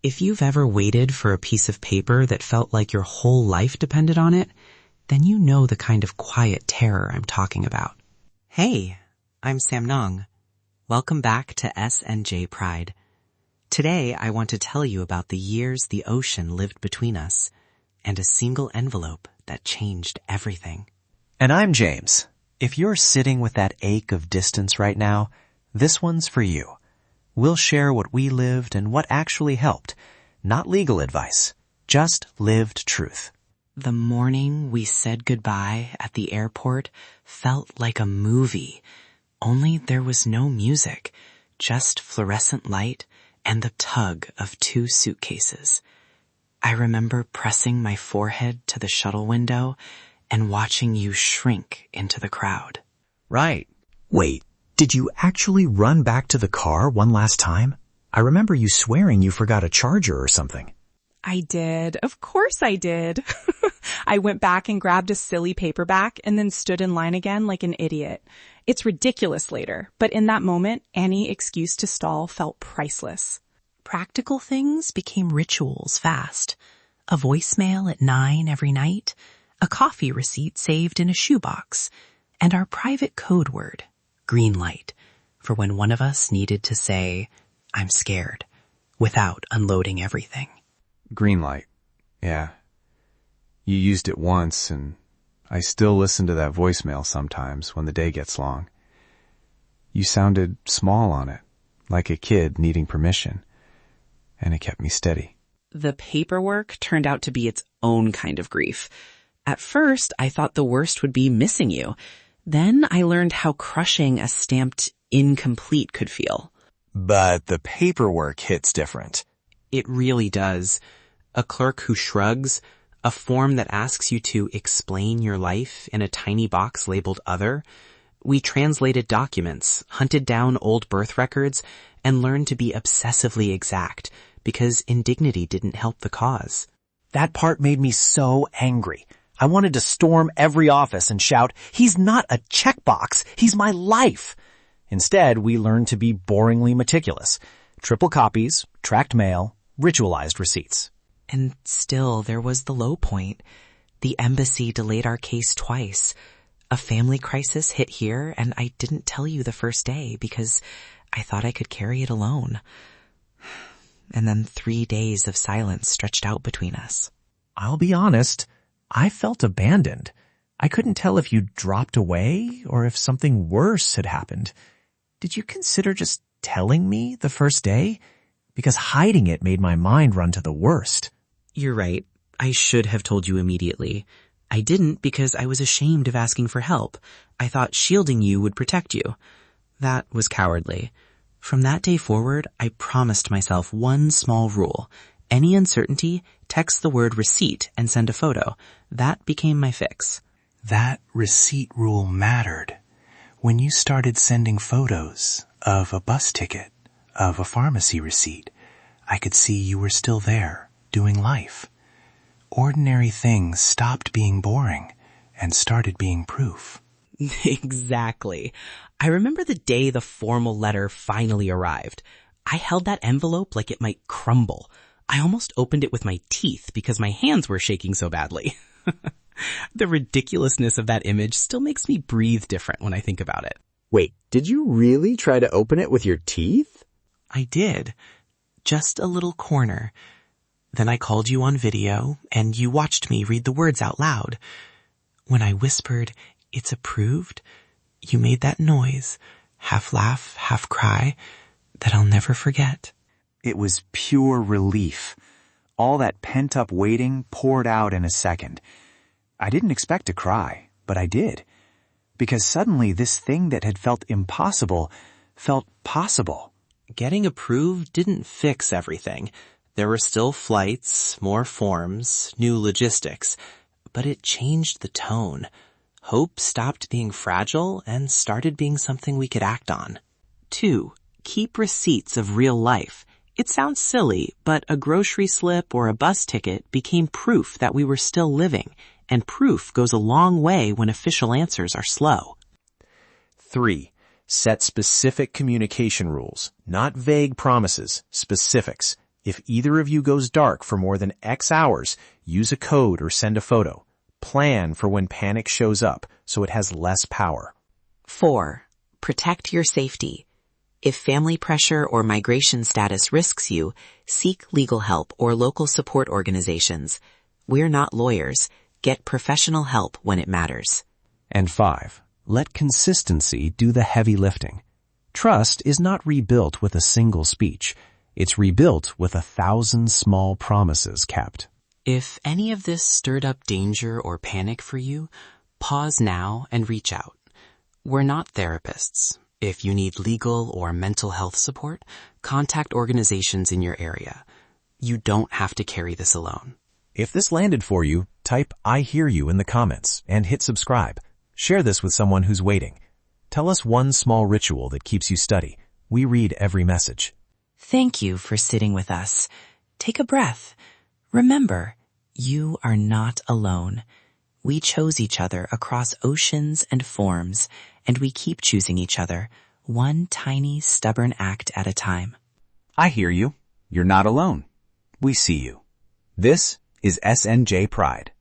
If you've ever waited for a piece of paper that felt like your whole life depended on it, then you know the kind of quiet terror I'm talking about. Hey, I'm Sam Nong. Welcome back to S&J Pride. Today I want to tell you about the years the ocean lived between us and a single envelope that changed everything. And I'm James. If you're sitting with that ache of distance right now, this one's for you. We'll share what we lived and what actually helped. Not legal advice, just lived truth. The morning we said goodbye at the airport felt like a movie, only there was no music, just fluorescent light and the tug of 2 suitcases. I remember pressing my forehead to the shuttle window and watching you shrink into the crowd. Right. Wait, did you actually run back to the car one last time? I remember you swearing you forgot a charger or something. I did. Of course I did. I went back and grabbed a silly paperback and then stood in line again like an idiot. It's ridiculous later, but in that moment, any excuse to stall felt priceless. Practical things became rituals fast. A voicemail at 9 every night, a coffee receipt saved in a shoebox, and our private code word, green light, for when one of us needed to say, I'm scared, without unloading everything. Green light. Yeah. You used it once, and I still listen to that voicemail sometimes when the day gets long. You sounded small on it, like a kid needing permission, and it kept me steady. The paperwork turned out to be its own kind of grief. At first, I thought the worst would be missing you. Then I learned how crushing a stamped incomplete could feel. But the paperwork hits different. It really does. A clerk who shrugs, a form that asks you to explain your life in a tiny box labeled other. We translated documents, hunted down old birth records, and learned to be obsessively exact because indignity didn't help the cause. That part made me so angry. I wanted to storm every office and shout, he's not a checkbox, he's my life. Instead, we learned to be boringly meticulous. Triple copies, tracked mail, ritualized receipts. And still, there was the low point. The embassy delayed our case twice. A family crisis hit here, and I didn't tell you the first day because I thought I could carry it alone. And then 3 days of silence stretched out between us. I'll be honest, I felt abandoned. I couldn't tell if you dropped away or if something worse had happened. Did you consider just telling me the first day? Because hiding it made my mind run to the worst. You're right. I should have told you immediately. I didn't because I was ashamed of asking for help. I thought shielding you would protect you. That was cowardly. From that day forward, I promised myself one small rule. Any uncertainty, text the word receipt and send a photo. That became my fix. That receipt rule mattered. When you started sending photos of a bus ticket, of a pharmacy receipt, I could see you were still there, doing life. Ordinary things stopped being boring and started being proof. Exactly. I remember the day the formal letter finally arrived. I held that envelope like it might crumble. I almost opened it with my teeth because my hands were shaking so badly. The ridiculousness of that image still makes me breathe different when I think about it. Wait, did you really try to open it with your teeth? I did. Just a little corner. Then I called you on video, and you watched me read the words out loud. When I whispered, "It's approved," you made that noise, half laugh, half cry, that I'll never forget. It was pure relief. All that pent-up waiting poured out in a second. I didn't expect to cry, but I did. Because suddenly this thing that had felt impossible felt possible. Getting approved didn't fix everything. There were still flights, more forms, new logistics, but it changed the tone. Hope stopped being fragile and started being something we could act on. 2, keep receipts of real life. It sounds silly, but a grocery slip or a bus ticket became proof that we were still living, and proof goes a long way when official answers are slow. 3, set specific communication rules, not vague promises, specifics. If either of you goes dark for more than X hours, use a code or send a photo. Plan for when panic shows up so it has less power. 4. Protect your safety. If family pressure or migration status risks you, seek legal help or local support organizations. We're not lawyers. Get professional help when it matters. And 5. Let consistency do the heavy lifting. Trust is not rebuilt with a single speech. It's rebuilt with 1,000 small promises kept. If any of this stirred up danger or panic for you, pause now and reach out. We're not therapists. If you need legal or mental health support, contact organizations in your area. You don't have to carry this alone. If this landed for you, type "I hear you" in the comments and hit subscribe. Share this with someone who's waiting. Tell us one small ritual that keeps you steady. We read every message. Thank you for sitting with us. Take a breath. Remember, you are not alone. We chose each other across oceans and forms, and we keep choosing each other, one tiny, stubborn act at a time. I hear you. You're not alone. We see you. This is SNJ Pride.